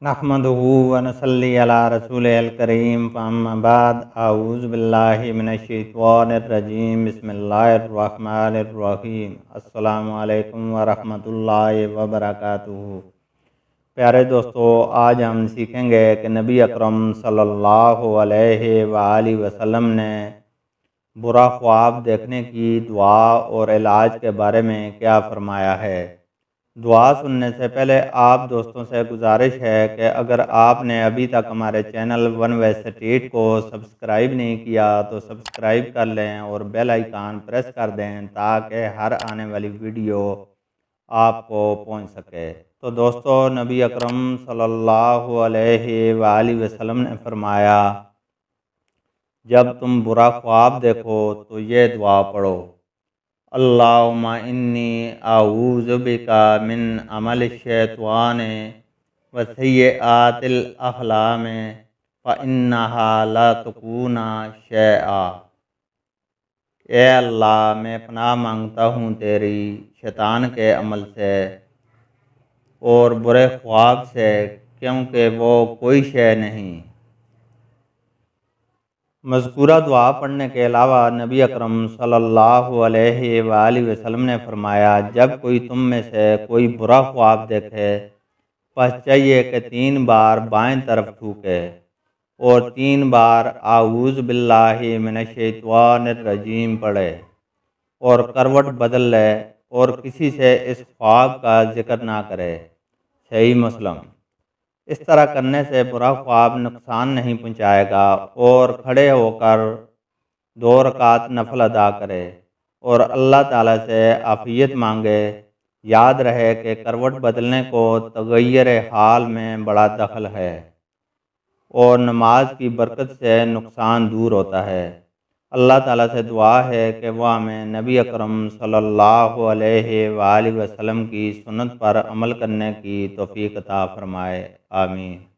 नहमदुहु व नसल्ली अला रसूलिल करीम अम्मा बाद अऊज़ु बिल्लाहि मिनश्शैतानिर्रजीम बिस्मिल्लाहिर्रहमानिर्रहीम अस्सलामु अलैकुम व रहमतुल्लाहि व बरकातुहू। प्यारे दोस्तों, आज हम सीखेंगे कि नबी अकरम सल्लल्लाहु अलैहि वसल्लम ने बुरा ख्वाब देखने की दुआ और इलाज के बारे में क्या फरमाया है। दुआ सुनने से पहले आप दोस्तों से गुजारिश है कि अगर आपने अभी तक हमारे चैनल वन वे स्ट्रीट को सब्सक्राइब नहीं किया तो सब्सक्राइब कर लें और बेल आइकन प्रेस कर दें ताकि हर आने वाली वीडियो आपको पहुंच सके। तो दोस्तों, नबी अकरम सल्लल्लाहु अलैहि वसल्लम ने फरमाया, जब तुम बुरा ख्वाब देखो तो ये दुआ पढ़ो, अल्लाहुम्मा इन्नी आऊज़ु बिका मिन अमल शैतान व सय्यिआतिल अहलाम फ इन्नहा ला तकूना शैआ। ए अल्लाह, मैं पनाह मांगता हूँ तेरी शैतान के अमल से और बुरे ख्वाब से, क्योंकि वो कोई शय नहीं। मज़कूरा दुआ पढ़ने के अलावा नबी अकरम सल्लल्लाहु अलैहि वसल्लम ने फरमाया, जब कोई तुम में से कोई बुरा ख्वाब देखे बस चाहिए कि 3 बार बाएं तरफ थूके और 3 बार आऊज़ु बिल्लाहि मिनश्शैतानिर्रजीम पढ़े और करवट बदल ले और किसी से इस ख्वाब का जिक्र ना करे। सही मुस्लिम। इस तरह करने से बुरा ख्वाब नुकसान नहीं पहुंचाएगा और खड़े होकर 2 रकात नफल अदा करे और अल्लाह ताला से आफियत मांगे। याद रहे कि करवट बदलने को तगय्युर हाल में बड़ा दखल है और नमाज की बरकत से नुकसान दूर होता है। अल्लाह ताला से दुआ है कि वह हमें नबी अकरम सल्लल्लाहु अलैहि वसल्लम की सुन्नत पर अमल करने की तौफीक अता फरमाए। आमीन।